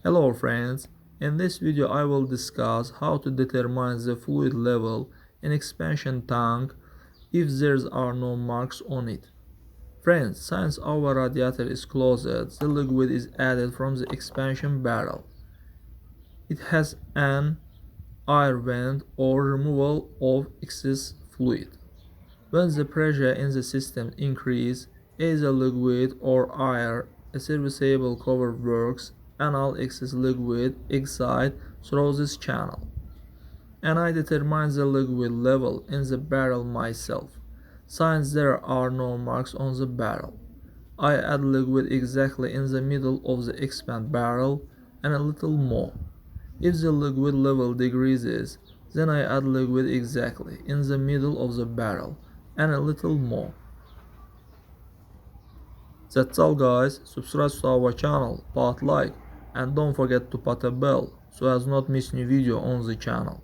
Hello friends, in this video I will discuss how to determine the fluid level in expansion tank if there are no marks on it. Friends, since our radiator is closed, the liquid is added from the expansion barrel. It has an air vent or removal of excess fluid. When the pressure in the system increases, either liquid or air, a serviceable cover works and all excess liquid exit through this channel. And I determine the liquid level in the barrel myself. Since there are no marks on the barrel, I add liquid exactly in the middle of the expand barrel and a little more. If the liquid level decreases, then I add liquid exactly in the middle of the barrel and a little more. That's all guys, subscribe to our channel, put like and don't forget to put a bell so as not miss new video on the channel.